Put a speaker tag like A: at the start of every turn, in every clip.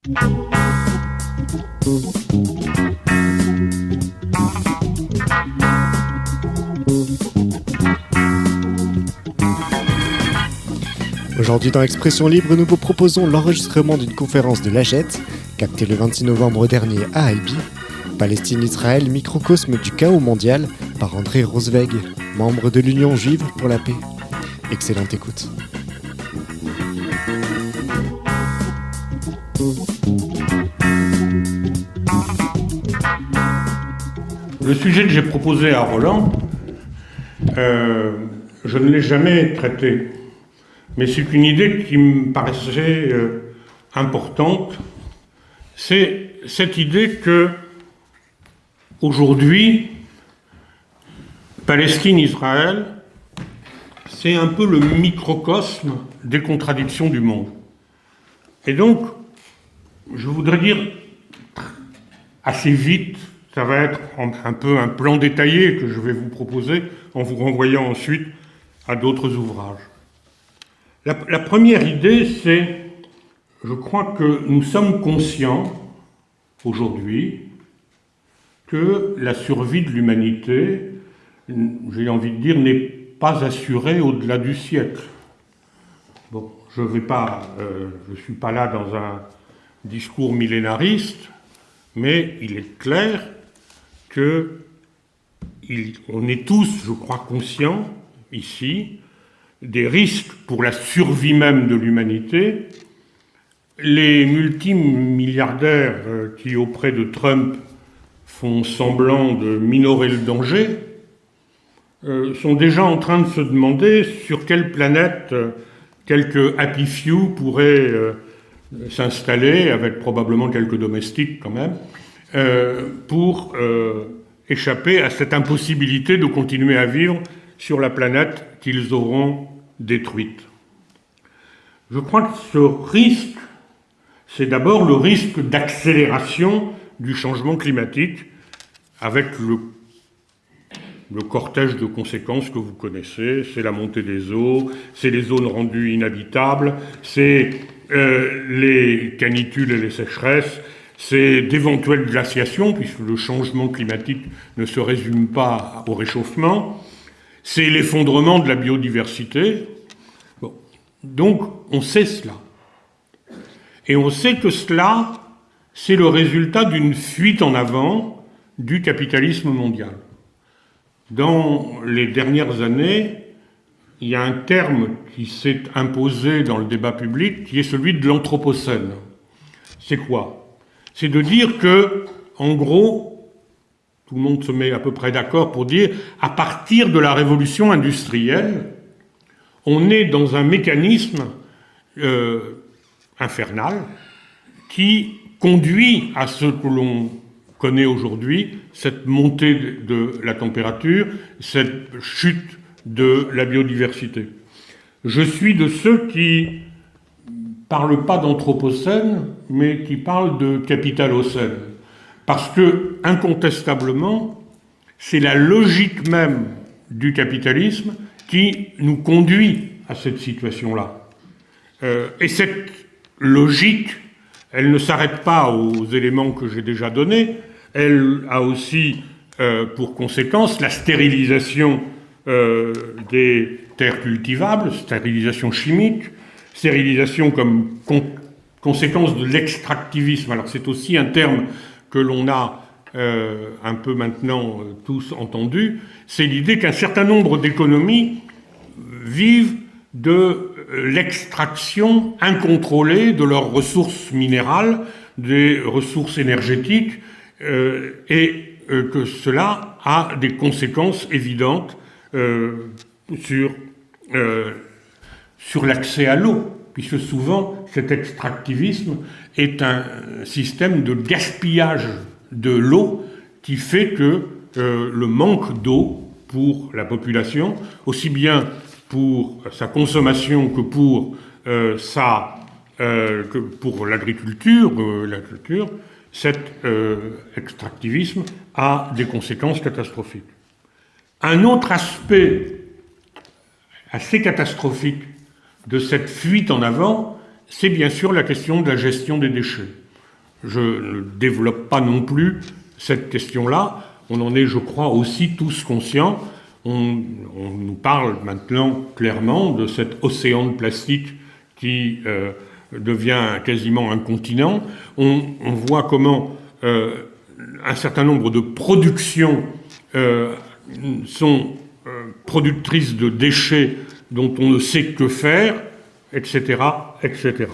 A: Aujourd'hui dans Expression Libre, nous vous proposons l'enregistrement d'une conférence de l'Hachette, captée le 26 novembre dernier à Albi, Palestine-Israël, microcosme du chaos mondial, par André Rosweg, membre de l'Union juive pour la paix. Excellente écoute.
B: Le sujet que j'ai proposé à Roland, je ne l'ai jamais traité, mais c'est une idée qui me paraissait importante. C'est cette idée que, aujourd'hui, Palestine-Israël, c'est un peu le microcosme des contradictions du monde. Et donc, je voudrais dire assez vite, ça va être un peu un plan détaillé que je vais vous proposer en vous renvoyant ensuite à d'autres ouvrages. La première idée, c'est, je crois que nous sommes conscients aujourd'hui que la survie de l'humanité, j'ai envie de dire, n'est pas assurée au-delà du siècle. Bon, je suis pas là dans un discours millénariste, mais il est clair qu'on est tous, je crois, conscients, ici, des risques pour la survie même de l'humanité. Les multimilliardaires qui, auprès de Trump, font semblant de minorer le danger, sont déjà en train de se demander sur quelle planète quelques happy few pourraient s'installer, avec probablement quelques domestiques quand même, pour échapper à cette impossibilité de continuer à vivre sur la planète qu'ils auront détruite. Je crois que ce risque, c'est d'abord le risque d'accélération du changement climatique, avec le cortège de conséquences que vous connaissez. C'est la montée des eaux, c'est les zones rendues inhabitables, c'est les canicules et les sécheresses, c'est d'éventuelles glaciations, puisque le changement climatique ne se résume pas au réchauffement, c'est l'effondrement de la biodiversité. Bon. Donc, on sait cela. Et on sait que cela, c'est le résultat d'une fuite en avant du capitalisme mondial. Dans les dernières années, il y a un terme qui s'est imposé dans le débat public, qui est celui de l'anthropocène. C'est quoi ? C'est de dire que, en gros, tout le monde se met à peu près d'accord pour dire, à partir de la révolution industrielle, on est dans un mécanisme infernal qui conduit à ce que l'on connaît aujourd'hui, cette montée de la température, cette chute de la biodiversité. Je suis de ceux qui parlent pas d'anthropocène, mais qui parlent de capitalocène. Parce que, incontestablement, c'est la logique même du capitalisme qui nous conduit à cette situation-là. Et cette logique, elle ne s'arrête pas aux éléments que j'ai déjà donnés, elle a aussi pour conséquence la stérilisation des terres cultivables, stérilisation chimique, stérilisation comme conséquence de l'extractivisme. Alors c'est aussi un terme que l'on a un peu maintenant tous entendu, c'est l'idée qu'un certain nombre d'économies vivent de l'extraction incontrôlée de leurs ressources minérales, des ressources énergétiques, et que cela a des conséquences évidentes sur l'accès à l'eau, puisque souvent cet extractivisme est un système de gaspillage de l'eau qui fait que le manque d'eau pour la population, aussi bien pour sa consommation que pour l'agriculture, cet extractivisme a des conséquences catastrophiques. Un autre aspect assez catastrophique de cette fuite en avant, c'est bien sûr la question de la gestion des déchets. Je ne développe pas non plus cette question-là. On en est, je crois, aussi tous conscients. On nous parle maintenant clairement de cet océan de plastique qui devient quasiment un continent. On voit comment un certain nombre de productions sont productrices de déchets dont on ne sait que faire, etc., etc.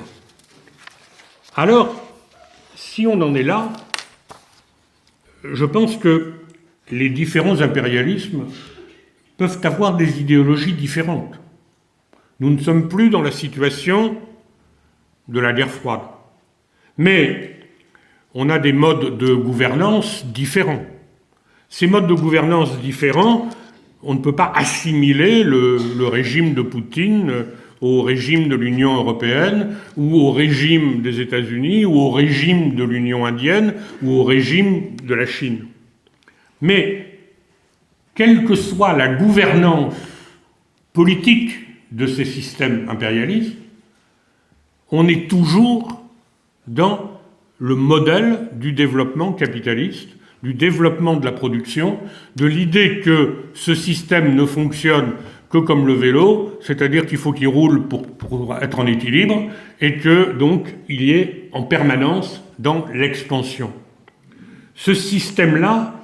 B: Alors, si on en est là, je pense que les différents impérialismes peuvent avoir des idéologies différentes. Nous ne sommes plus dans la situation de la guerre froide. Mais on a des modes de gouvernance différents. Ces modes de gouvernance différents, on ne peut pas assimiler le régime de Poutine au régime de l'Union européenne, ou au régime des États-Unis, ou au régime de l'Union indienne, ou au régime de la Chine. Mais, quelle que soit la gouvernance politique de ces systèmes impérialistes, on est toujours dans le modèle du développement capitaliste, du développement de la production, de l'idée que ce système ne fonctionne que comme le vélo, c'est-à-dire qu'il faut qu'il roule pour être en équilibre, et que donc il y est en permanence dans l'expansion. Ce système-là,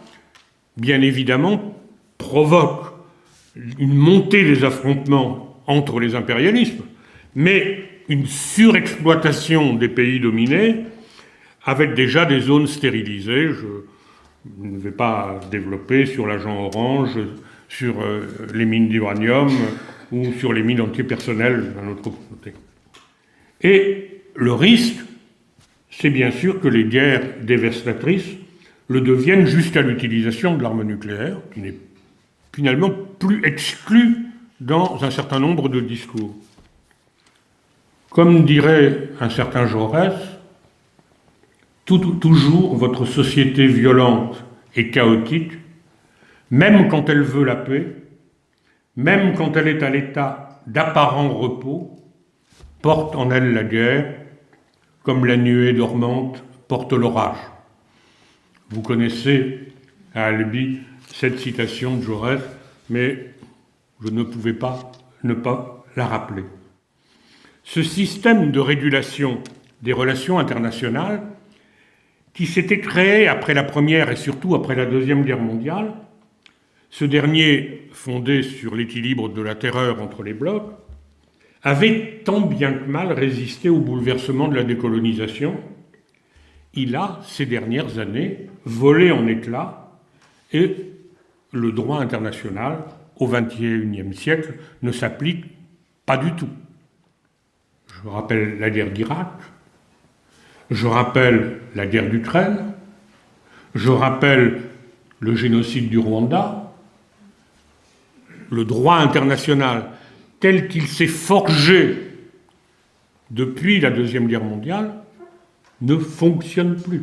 B: bien évidemment, provoque une montée des affrontements entre les impérialismes, mais une surexploitation des pays dominés, avec déjà des zones stérilisées. Je ne vais pas développer sur l'agent orange, sur les mines d'uranium ou sur les mines antipersonnelles d'un autre côté. Et le risque, c'est bien sûr que les guerres dévastatrices le deviennent jusqu'à l'utilisation de l'arme nucléaire, qui n'est finalement plus exclue dans un certain nombre de discours. Comme dirait un certain Jaurès, toujours votre société violente et chaotique, même quand elle veut la paix, même quand elle est à l'état d'apparent repos, porte en elle la guerre, comme la nuée dormante porte l'orage. Vous connaissez à Albi cette citation de Jaurès, mais je ne pouvais pas ne pas la rappeler. Ce système de régulation des relations internationales, qui s'était créé après la Première et surtout après la Deuxième Guerre mondiale, ce dernier, fondé sur l'équilibre de la terreur entre les blocs, avait tant bien que mal résisté au bouleversement de la décolonisation. Il a, ces dernières années, volé en éclats, et le droit international, au XXIe siècle, ne s'applique pas du tout. Je rappelle la guerre d'Irak, je rappelle la guerre d'Ukraine, je rappelle le génocide du Rwanda. Le droit international tel qu'il s'est forgé depuis la Deuxième Guerre mondiale ne fonctionne plus.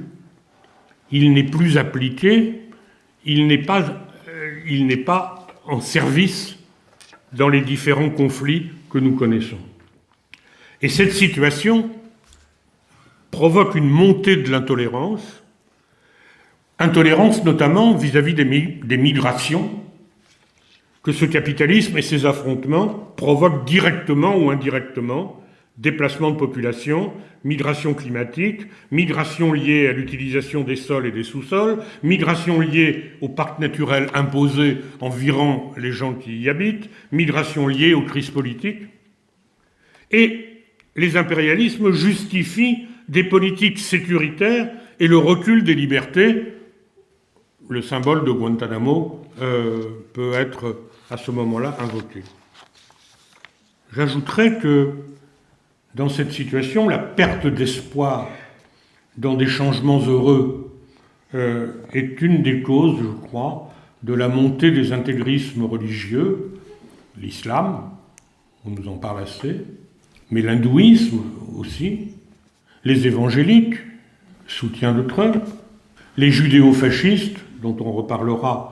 B: Il n'est plus appliqué, il n'est pas en service dans les différents conflits que nous connaissons. Et cette situation provoque une montée de l'intolérance, intolérance notamment vis-à-vis des migrations que ce capitalisme et ses affrontements provoquent directement ou indirectement, déplacement de population, migration climatique, migration liée à l'utilisation des sols et des sous-sols, migration liée aux parcs naturels imposés environnant les gens qui y habitent, migration liée aux crises politiques. Et les impérialismes justifient des politiques sécuritaires et le recul des libertés. Le symbole de Guantanamo peut être à ce moment-là invoqué. J'ajouterais que dans cette situation, la perte d'espoir dans des changements heureux est une des causes, je crois, de la montée des intégrismes religieux, l'islam, on nous en parle assez, mais l'hindouisme aussi, les évangéliques, soutien de Trump, les judéo-fascistes, dont on reparlera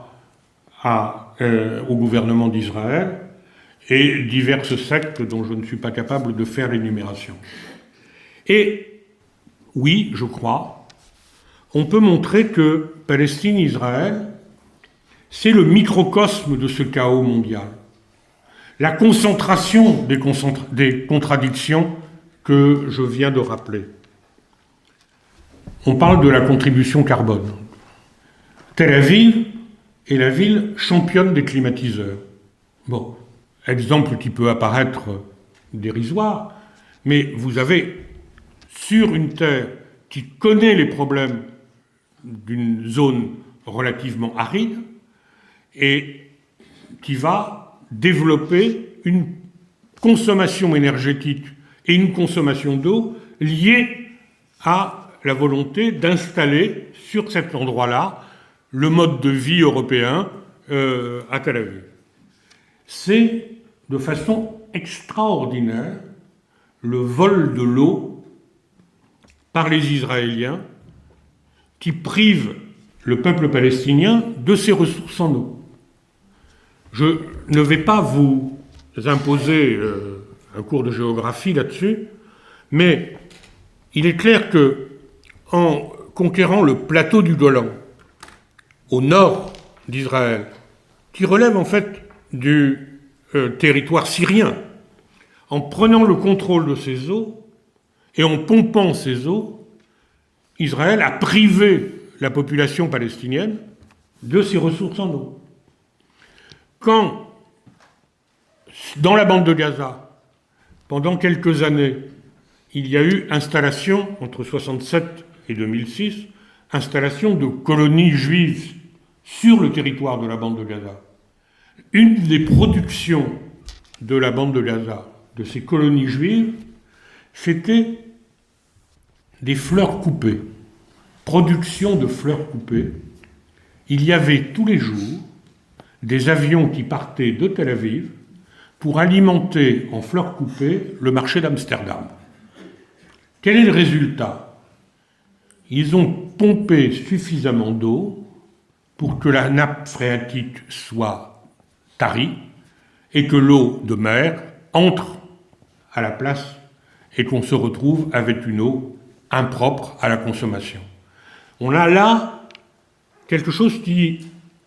B: au gouvernement d'Israël, et diverses sectes dont je ne suis pas capable de faire l'énumération. Et oui, je crois on peut montrer que Palestine-Israël, c'est le microcosme de ce chaos mondial. La concentration des contradictions que je viens de rappeler. On parle de la contribution carbone. Tel Aviv est la ville championne des climatiseurs. Bon, exemple qui peut apparaître dérisoire, mais vous avez sur une terre qui connaît les problèmes d'une zone relativement aride et qui va développer une consommation énergétique et une consommation d'eau liées à la volonté d'installer sur cet endroit-là le mode de vie européen à Tel Aviv. C'est de façon extraordinaire le vol de l'eau par les Israéliens qui privent le peuple palestinien de ses ressources en eau. Je ne vais pas vous imposer un cours de géographie là-dessus, mais il est clair que en conquérant le plateau du Golan, au nord d'Israël, qui relève en fait du territoire syrien, en prenant le contrôle de ces eaux et en pompant ces eaux, Israël a privé la population palestinienne de ses ressources en eau. Quand, dans la bande de Gaza, pendant quelques années, il y a eu installation, entre 1967 et 2006, installation de colonies juives sur le territoire de la bande de Gaza. Une des productions de la bande de Gaza, de ces colonies juives, c'était des fleurs coupées. Production de fleurs coupées. Il y avait tous les jours des avions qui partaient de Tel Aviv pour alimenter en fleurs coupées le marché d'Amsterdam. Quel est le résultat? Ils ont pompé suffisamment d'eau pour que la nappe phréatique soit tarie et que l'eau de mer entre à la place et qu'on se retrouve avec une eau impropre à la consommation. On a là quelque chose qui,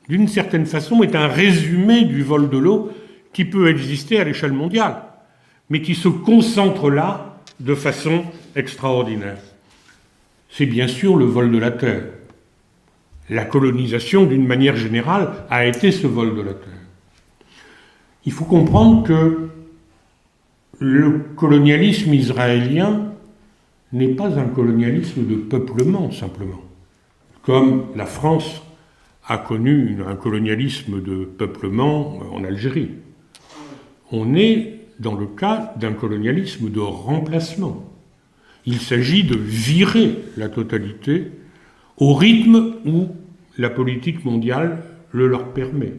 B: d'une certaine façon, est un résumé du vol de l'eau qui peut exister à l'échelle mondiale, mais qui se concentre là de façon extraordinaire. C'est bien sûr le vol de la terre. La colonisation, d'une manière générale, a été ce vol de la terre. Il faut comprendre que le colonialisme israélien n'est pas un colonialisme de peuplement, simplement. Comme la France a connu un colonialisme de peuplement en Algérie. On est dans le cas d'un colonialisme de remplacement. Il s'agit de virer la totalité au rythme où la politique mondiale le leur permet.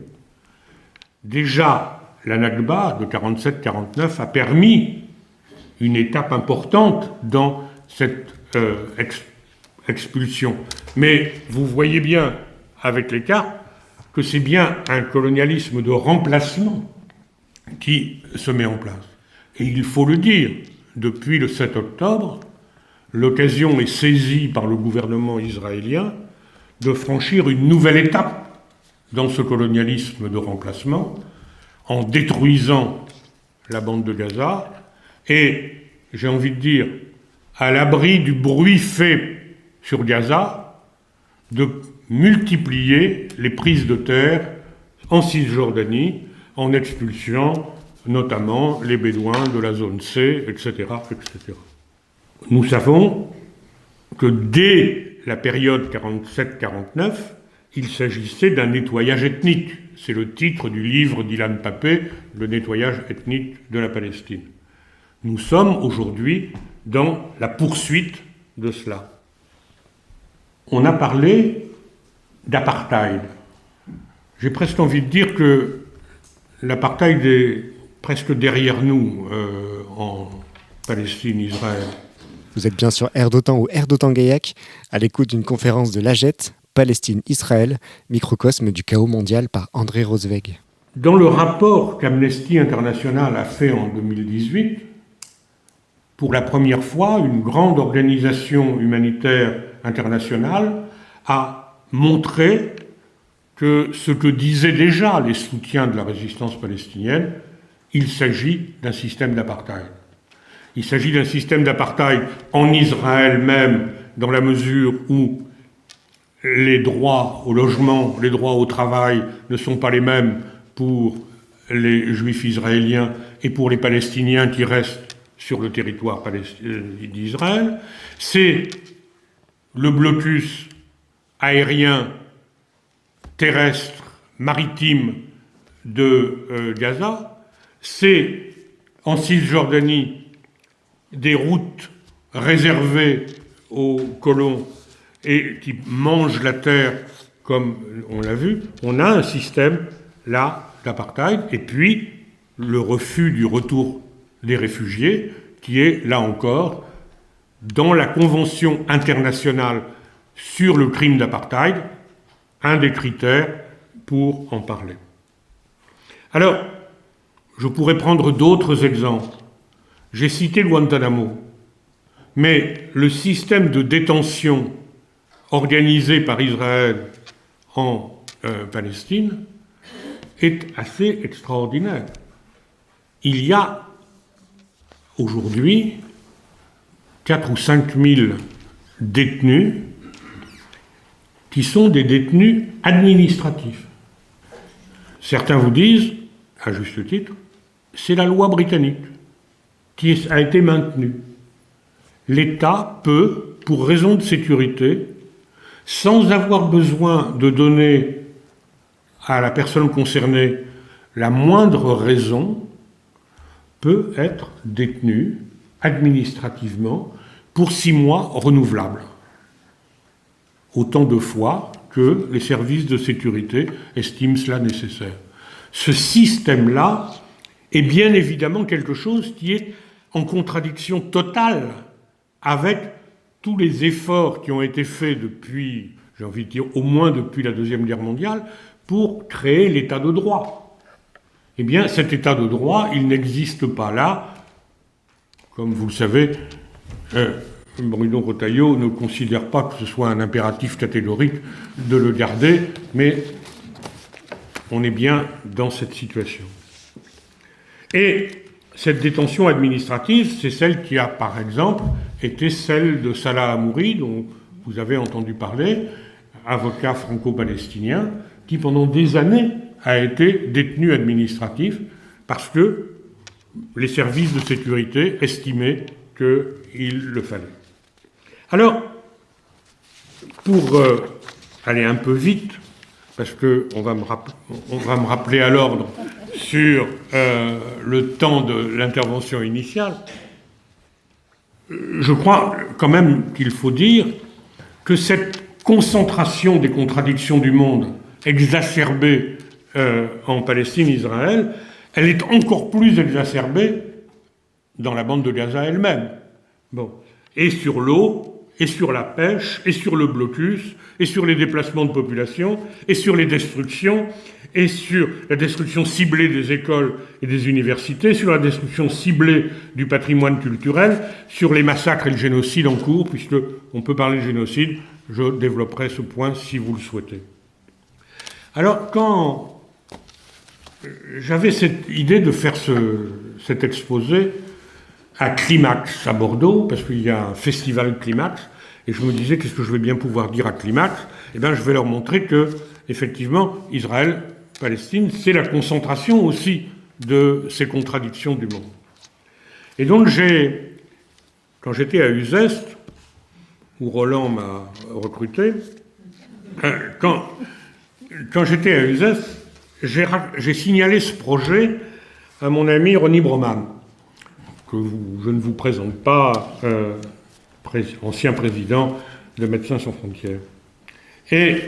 B: Déjà, la Nakba de 47-49 a permis une étape importante dans cette expulsion. Mais vous voyez bien, avec les cartes, que c'est bien un colonialisme de remplacement qui se met en place. Et il faut le dire, depuis le 7 octobre, l'occasion est saisie par le gouvernement israélien de franchir une nouvelle étape dans ce colonialisme de remplacement en détruisant la bande de Gaza et, j'ai envie de dire, à l'abri du bruit fait sur Gaza, de multiplier les prises de terre en Cisjordanie en expulsant notamment les Bédouins de la zone C, etc., etc. Nous savons que dès la période 47-49, il s'agissait d'un nettoyage ethnique. C'est le titre du livre d'Ilan Pappé, Le nettoyage ethnique de la Palestine. Nous sommes aujourd'hui dans la poursuite de cela. On a parlé d'apartheid. J'ai presque envie de dire que l'apartheid est presque derrière nous en Palestine, Israël.
A: Vous êtes bien sur Air d'Otan ou Air d'Otan-Gaillac, à l'écoute d'une conférence de l'AGET, Palestine-Israël, microcosme du chaos mondial par André Rosweg.
B: Dans le rapport qu'Amnesty International a fait en 2018, pour la première fois, une grande organisation humanitaire internationale a montré que ce que disaient déjà les soutiens de la résistance palestinienne, il s'agit d'un système d'apartheid. Il s'agit d'un système d'apartheid en Israël même, dans la mesure où les droits au logement, les droits au travail ne sont pas les mêmes pour les Juifs israéliens et pour les Palestiniens qui restent sur le territoire d'Israël. C'est le blocus aérien, terrestre, maritime de Gaza. C'est en Cisjordanie des routes réservées aux colons et qui mangent la terre, comme on l'a vu. On a un système, là, d'apartheid, et puis le refus du retour des réfugiés, qui est, là encore, dans la Convention internationale sur le crime d'apartheid, un des critères pour en parler. Alors, je pourrais prendre d'autres exemples. J'ai cité Guantanamo, mais le système de détention organisé par Israël en Palestine est assez extraordinaire. Il y a aujourd'hui 4 ou 5 000 détenus qui sont des détenus administratifs. Certains vous disent, à juste titre, c'est la loi britannique qui a été maintenue. L'État peut, pour raison de sécurité, sans avoir besoin de donner à la personne concernée la moindre raison, peut être détenu administrativement pour 6 mois renouvelables. Autant de fois que les services de sécurité estiment cela nécessaire. Ce système-là est bien évidemment quelque chose qui est en contradiction totale avec tous les efforts qui ont été faits depuis, j'ai envie de dire, au moins depuis la Deuxième Guerre mondiale, pour créer l'état de droit. Eh bien, cet état de droit, il n'existe pas là. Comme vous le savez, Bruno Retailleau ne considère pas que ce soit un impératif catégorique de le garder, mais on est bien dans cette situation. Et cette détention administrative, c'est celle qui a, par exemple, été celle de Salah Hamouri, dont vous avez entendu parler, avocat franco-palestinien, qui pendant des années a été détenu administratif parce que les services de sécurité estimaient qu'il le fallait. Alors, pour aller un peu vite, parce qu'on va me rappeler à l'ordre sur le temps de l'intervention initiale, je crois quand même qu'il faut dire que cette concentration des contradictions du monde exacerbée en Palestine-Israël, elle est encore plus exacerbée dans la bande de Gaza elle-même. Bon. Et sur l'eau, et sur la pêche, et sur le blocus, et sur les déplacements de population, et sur les destructions, et sur la destruction ciblée des écoles et des universités, sur la destruction ciblée du patrimoine culturel, sur les massacres et le génocide en cours, puisqu'on peut parler de génocide, je développerai ce point si vous le souhaitez. Alors, quand j'avais cette idée de faire cet exposé à Climax à Bordeaux, parce qu'il y a un festival Climax, et je me disais, qu'est-ce que je vais bien pouvoir dire à Climax ? Eh bien, je vais leur montrer que, effectivement, Israël, Palestine, c'est la concentration aussi de ces contradictions du monde. Et donc, quand j'étais à Uzès, où Roland m'a recruté, quand j'étais à Uzès, j'ai signalé ce projet à mon ami Ronnie Broman, que je ne vous présente pas, ancien président de Médecins sans frontières. Et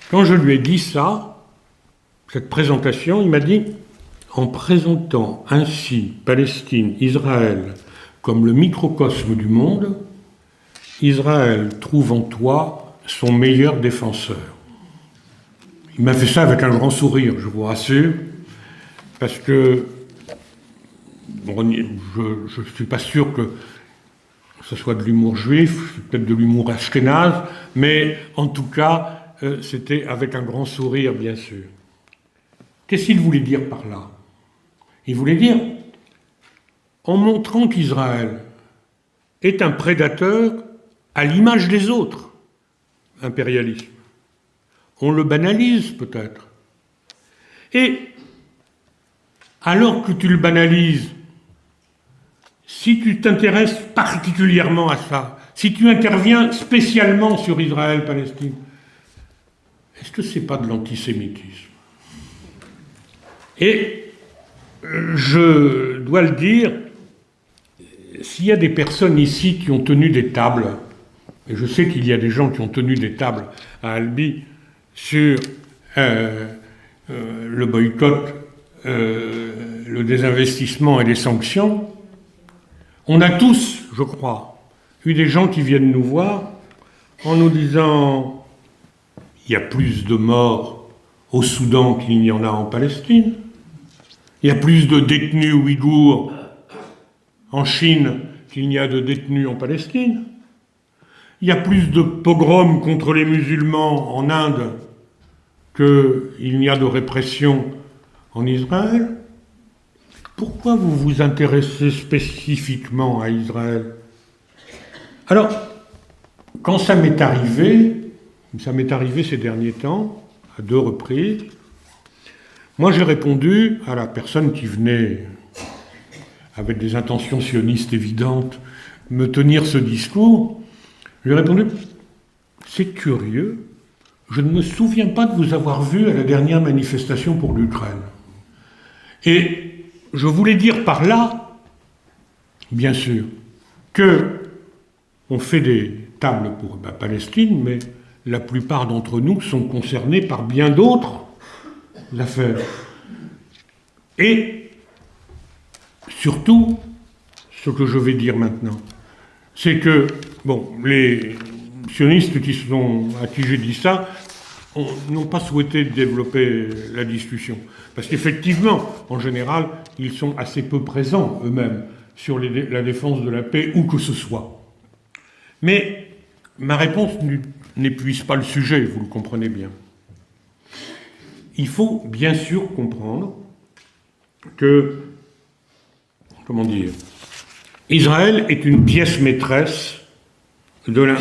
B: quand je lui ai dit ça, cette présentation, il m'a dit, en présentant ainsi Palestine, Israël, comme le microcosme du monde, Israël trouve en toi son meilleur défenseur. Il m'a fait ça avec un grand sourire, je vous rassure, parce que bon, je ne suis pas sûr que que ce soit de l'humour juif, peut-être de l'humour ashkénaze, mais en tout cas, c'était avec un grand sourire, bien sûr. Qu'est-ce qu'il voulait dire par là? Il voulait dire, en montrant qu'Israël est un prédateur à l'image des autres, impérialisme. On le banalise peut-être. Et alors que tu le banalises, si tu t'intéresses particulièrement à ça, si tu interviens spécialement sur Israël-Palestine, est-ce que c'est pas de l'antisémitisme? Et je dois le dire, s'il y a des personnes ici qui ont tenu des tables, et je sais qu'il y a des gens qui ont tenu des tables à Albi sur le boycott, le désinvestissement et les sanctions, on a tous, je crois, eu des gens qui viennent nous voir en nous disant « il y a plus de morts au Soudan qu'il n'y en a en Palestine, il y a plus de détenus ouïghours en Chine qu'il n'y a de détenus en Palestine, il y a plus de pogroms contre les musulmans en Inde qu'il n'y a de répression en Israël. Pourquoi vous vous intéressez spécifiquement à Israël? » Alors, quand ça m'est arrivé ces derniers temps, à 2 reprises, moi j'ai répondu à la personne qui venait, avec des intentions sionistes évidentes, me tenir ce discours. Je lui ai répondu, c'est curieux, je ne me souviens pas de vous avoir vu à la dernière manifestation pour l'Ukraine. Et je voulais dire par là, bien sûr, que on fait des tables pour la Palestine, mais la plupart d'entre nous sont concernés par bien d'autres affaires. Et surtout, ce que je vais dire maintenant, c'est que, bon, les sionistes à qui j'ai dit ça, n'ont pas souhaité développer la discussion. Parce qu'effectivement, en général, ils sont assez peu présents eux-mêmes sur la défense de la paix, où que ce soit. Mais ma réponse n'épuise pas le sujet, vous le comprenez bien. Il faut bien sûr comprendre que, comment dire, Israël est une pièce maîtresse de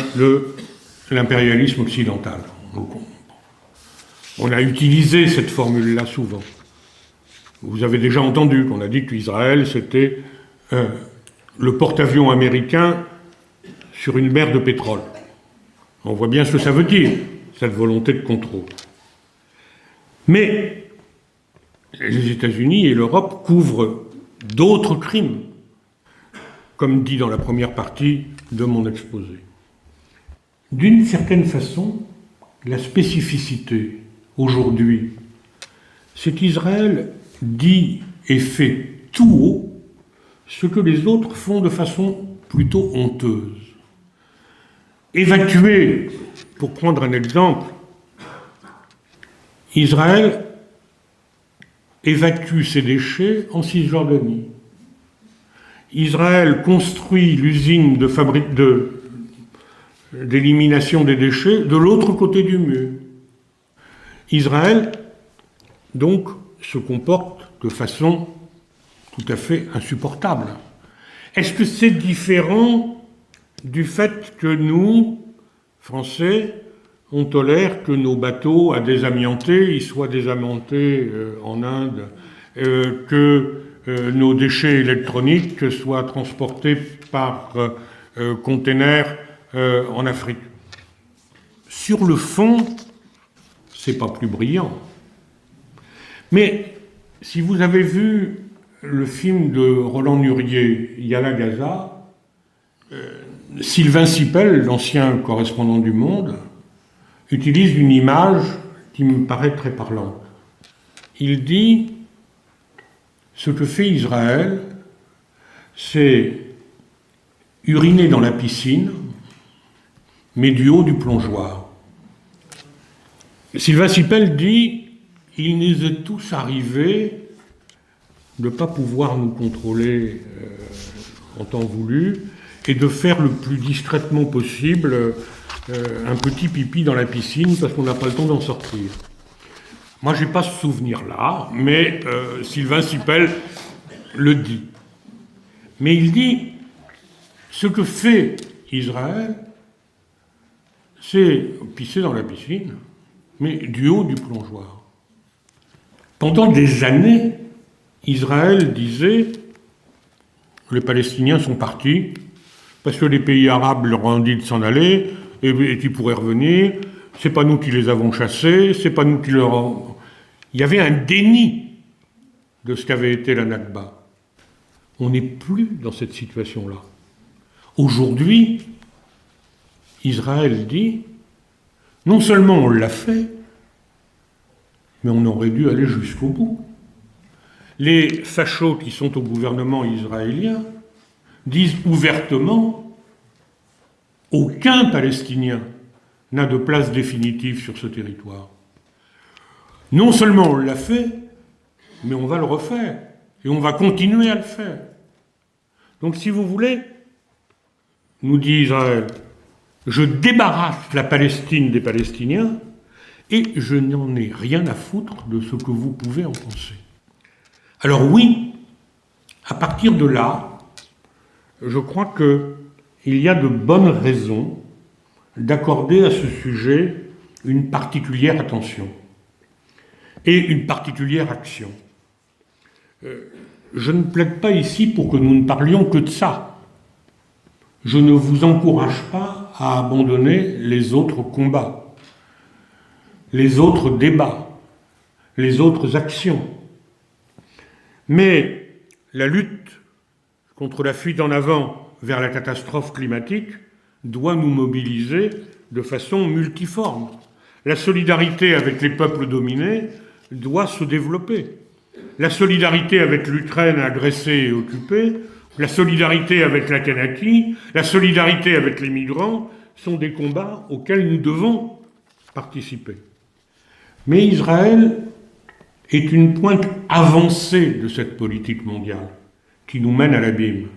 B: l'impérialisme occidental. On a utilisé cette formule-là souvent. Vous avez déjà entendu qu'on a dit qu'Israël, c'était le porte-avions américain sur une mer de pétrole. On voit bien ce que ça veut dire, cette volonté de contrôle. Mais les États-Unis et l'Europe couvrent d'autres crimes, comme dit dans la première partie de mon exposé. D'une certaine façon, la spécificité aujourd'hui, c'est qu'Israël dit et fait tout haut ce que les autres font de façon plutôt honteuse. Évacuer, pour prendre un exemple, Israël évacue ses déchets en Cisjordanie. Israël construit l'usine d'élimination des déchets de l'autre côté du mur. Israël, donc, se comporte de façon tout à fait insupportable. Est-ce que c'est différent du fait que nous, Français, on tolère que nos bateaux à désamianter, ils soient désamiantés en Inde, que nos déchets électroniques soient transportés par containers en Afrique? Sur le fond, c'est pas plus brillant. Mais si vous avez vu le film de Roland Nurier, Yala Gaza, Sylvain Sipel, l'ancien correspondant du Monde, utilise une image qui me paraît très parlante. Il dit « Ce que fait Israël, c'est uriner dans la piscine, mais du haut du plongeoir. » Sylvain Sipel dit « Il nous est tous arrivé de ne pas pouvoir nous contrôler en temps voulu, et de faire le plus discrètement possible un petit pipi dans la piscine parce qu'on n'a pas le temps d'en sortir. Moi, je n'ai pas ce souvenir-là, mais Sylvain Sipel le dit. Mais il dit, ce que fait Israël, c'est pisser dans la piscine, mais du haut du plongeoir. Pendant des années, Israël disait, les Palestiniens sont partis, parce que les pays arabes leur ont dit de s'en aller, et qu'ils pourraient revenir, c'est pas nous qui les avons chassés, c'est pas nous qui leur avons... Il y avait un déni de ce qu'avait été la Nakba. On n'est plus dans cette situation-là. Aujourd'hui, Israël dit, non seulement on l'a fait, mais on aurait dû aller jusqu'au bout. Les fachos qui sont au gouvernement israélien disent ouvertement, aucun Palestinien n'a de place définitive sur ce territoire. Non seulement on l'a fait, mais on va le refaire. Et on va continuer à le faire. Donc si vous voulez, nous dit Israël, je débarrasse la Palestine des Palestiniens et je n'en ai rien à foutre de ce que vous pouvez en penser. Alors oui, à partir de là, je crois qu'il y a de bonnes raisons d'accorder à ce sujet une particulière attention et une particulière action. Je ne plaide pas ici pour que nous ne parlions que de ça. Je ne vous encourage pas à abandonner les autres combats, les autres débats, les autres actions. Mais la lutte contre la fuite en avant vers la catastrophe climatique doit nous mobiliser de façon multiforme. La solidarité avec les peuples dominés doit se développer. La solidarité avec l'Ukraine agressée et occupée, la solidarité avec la Kanaki, la solidarité avec les migrants sont des combats auxquels nous devons participer. Mais Israël est une pointe avancée de cette politique mondiale qui nous mène à l'abîme.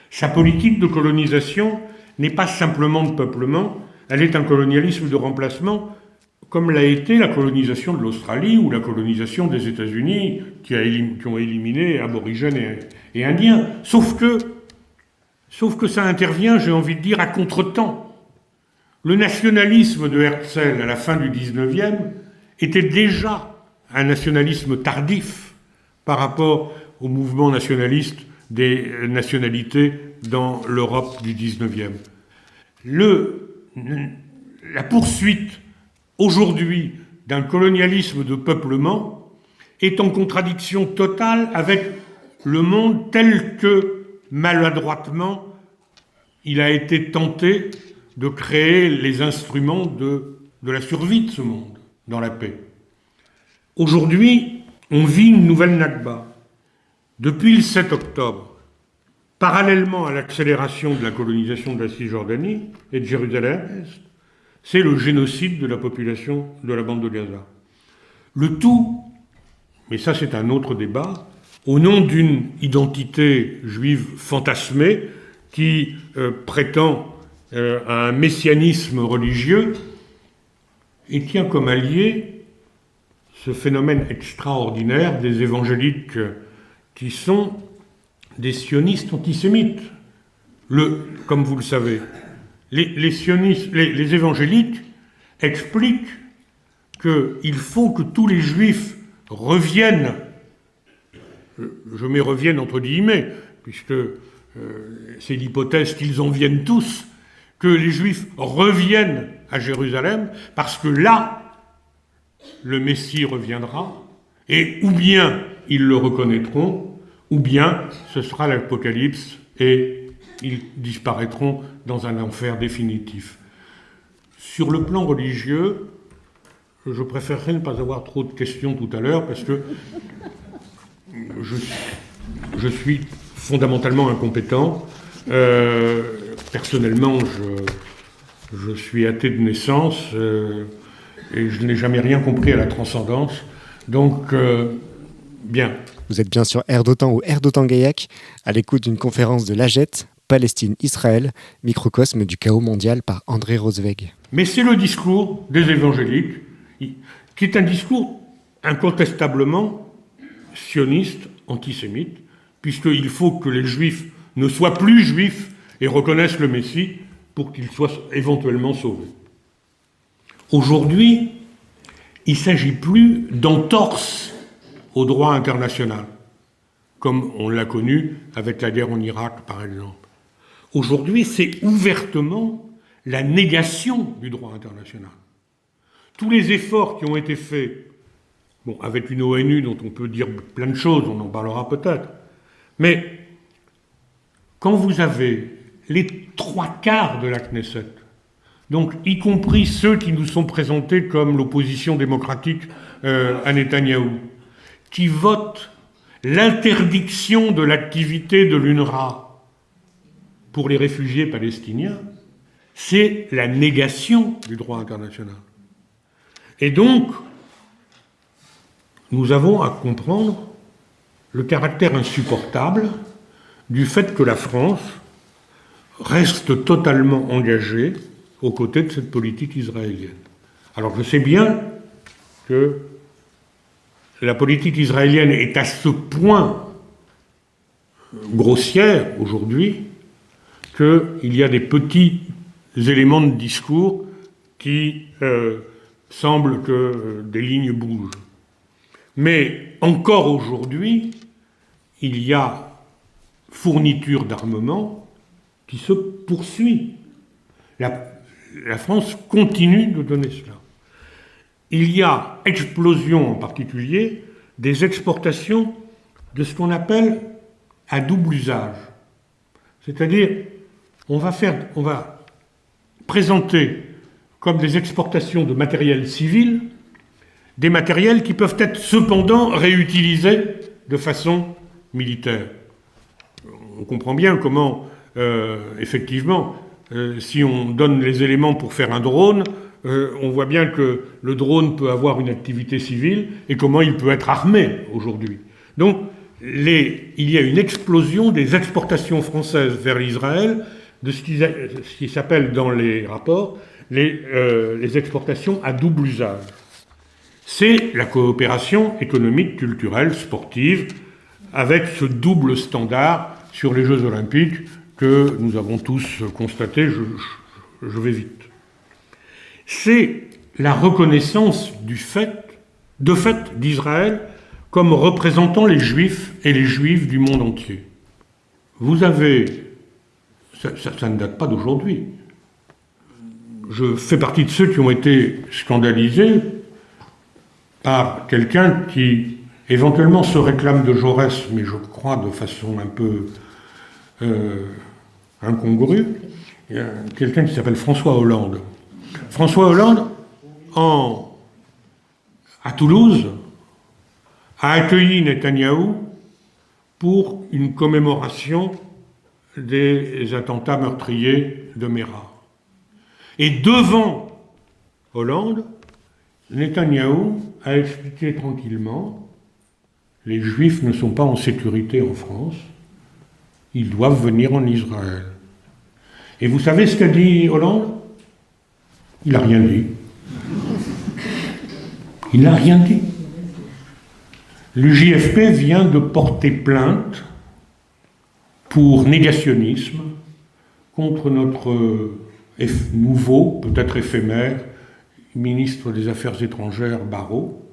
B: Sa politique de colonisation n'est pas simplement de peuplement, elle est un colonialisme de remplacement comme l'a été la colonisation de l'Australie ou la colonisation des États-Unis qui ont éliminé aborigènes et indiens. Sauf que ça intervient, j'ai envie de dire, à contre-temps. Le nationalisme de Herzl à la fin du XIXe était déjà un nationalisme tardif par rapport au mouvement nationaliste des nationalités dans l'Europe du XIXe. La poursuite aujourd'hui d'un colonialisme de peuplement est en contradiction totale avec le monde tel que, maladroitement, il a été tenté de créer les instruments de la survie de ce monde, dans la paix. Aujourd'hui, on vit une nouvelle Nakba. Depuis le 7 octobre, parallèlement à l'accélération de la colonisation de la Cisjordanie et de Jérusalem-Est, c'est le génocide de la population de la bande de Gaza. Le tout, mais ça c'est un autre débat, au nom d'une identité juive fantasmée qui prétend à un messianisme religieux et tient comme allié ce phénomène extraordinaire des évangéliques qui sont des sionistes antisémites. Comme vous le savez, les évangéliques expliquent qu'il faut que tous les juifs reviennent, je mets reviennent entre guillemets, puisque c'est l'hypothèse qu'ils en viennent tous, que les juifs reviennent à Jérusalem, parce que là, le Messie reviendra, et ou bien ils le reconnaîtront, ou bien ce sera l'Apocalypse, et ils disparaîtront dans un enfer définitif. Sur le plan religieux, je préférerais ne pas avoir trop de questions tout à l'heure, parce que je suis fondamentalement incompétent. Personnellement, je suis athée de naissance, et je n'ai jamais rien compris à la transcendance. Donc, bien.
A: Vous êtes bien sur Air d'Otan ou Air d'Otan-Gaillac, à l'écoute d'une conférence de l'AGET, Palestine-Israël, microcosme du chaos mondial par André Rosweg.
B: Mais c'est le discours des évangéliques, qui est un discours incontestablement sioniste, antisémite, puisqu'il faut que les juifs ne soient plus juifs et reconnaissent le Messie pour qu'ils soient éventuellement sauvés. Aujourd'hui, il ne s'agit plus d'entorse au droit international, comme on l'a connu avec la guerre en Irak, par exemple. Aujourd'hui, c'est ouvertement la négation du droit international. Tous les efforts qui ont été faits, bon, avec une ONU dont on peut dire plein de choses, on en parlera peut-être, mais quand vous avez les 3/4 de la Knesset, donc y compris ceux qui nous sont présentés comme l'opposition démocratique à Netanyahou, qui votent l'interdiction de l'activité de l'UNRWA pour les réfugiés palestiniens, c'est la négation du droit international. Et donc, nous avons à comprendre le caractère insupportable du fait que la France reste totalement engagée aux côtés de cette politique israélienne. Alors je sais bien que la politique israélienne est à ce point grossière aujourd'hui qu'il y a des petits éléments de discours qui semblent que des lignes bougent. Mais encore aujourd'hui, il y a fourniture d'armement qui se poursuit. La France continue de donner cela. Il y a explosion en particulier des exportations de ce qu'on appelle à double usage. C'est-à-dire, on va présenter comme des exportations de matériel civil des matériels qui peuvent être cependant réutilisés de façon militaire. On comprend bien comment, effectivement, si on donne les éléments pour faire un drone, on voit bien que le drone peut avoir une activité civile et comment il peut être armé aujourd'hui. Donc, il y a une explosion des exportations françaises vers l'Israël de ce qui s'appelle dans les rapports les exportations à double usage. C'est la coopération économique, culturelle, sportive, avec ce double standard sur les Jeux Olympiques que nous avons tous constaté, je vais vite. C'est la reconnaissance de fait d'Israël comme représentant les Juifs et les Juives du monde entier. Vous avez, ça ne date pas d'aujourd'hui, je fais partie de ceux qui ont été scandalisés par quelqu'un qui éventuellement se réclame de Jaurès, mais je crois de façon un peu incongrue, il y a quelqu'un qui s'appelle François Hollande. François Hollande, à Toulouse, a accueilli Netanyahou pour une commémoration des attentats meurtriers de Mera. Et devant Hollande, Netanyahou a expliqué tranquillement « Les Juifs ne sont pas en sécurité en France, ils doivent venir en Israël. » Et vous savez ce qu'a dit Hollande ? Il n'a rien dit. Il n'a rien dit. Le JFP vient de porter plainte pour négationnisme contre notre nouveau, peut-être éphémère, ministre des Affaires étrangères Barrot.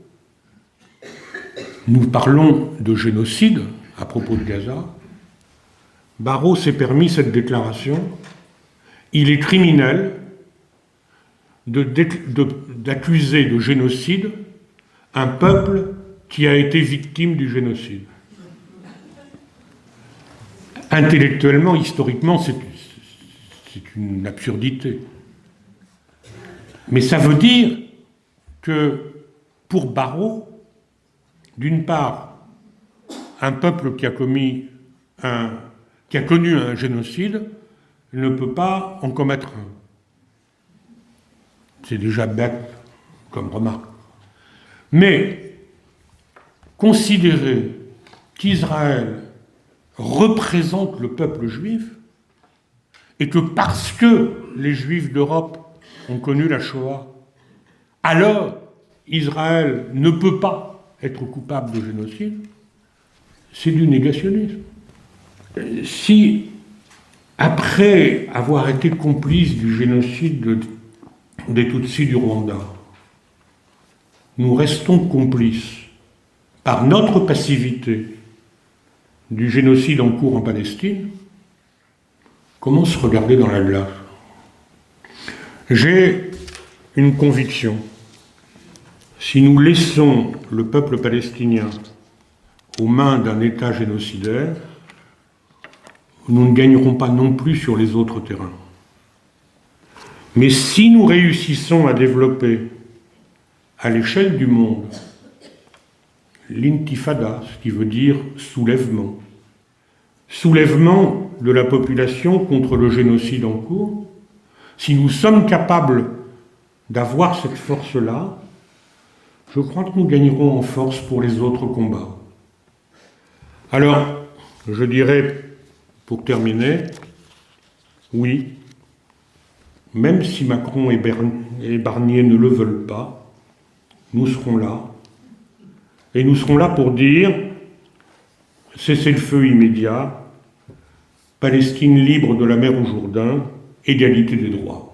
B: Nous parlons de génocide à propos de Gaza. Barrot s'est permis cette déclaration. Il est criminel d'accuser de génocide un peuple qui a été victime du génocide. Intellectuellement, historiquement, c'est une absurdité. Mais ça veut dire que, pour Barrot, d'une part, un peuple qui a connu un génocide ne peut pas en commettre un. C'est déjà bête comme remarque. Mais considérer qu'Israël représente le peuple juif, et que parce que les Juifs d'Europe ont connu la Shoah, alors Israël ne peut pas être coupable de génocide, c'est du négationnisme. Si, après avoir été complice du génocide des Tutsis du Rwanda, nous restons complices par notre passivité du génocide en cours en Palestine, comment se regarder dans la glace? J'ai une conviction. Si nous laissons le peuple palestinien aux mains d'un État génocidaire, nous ne gagnerons pas non plus sur les autres terrains. Mais si nous réussissons à développer à l'échelle du monde l'intifada, ce qui veut dire soulèvement, soulèvement de la population contre le génocide en cours, si nous sommes capables d'avoir cette force-là, je crois que nous gagnerons en force pour les autres combats. Alors, je dirais, pour terminer, oui, même si Macron et Barnier ne le veulent pas, nous serons là. Et nous serons là pour dire cessez-le-feu immédiat, Palestine libre de la mer au Jourdain, égalité des droits.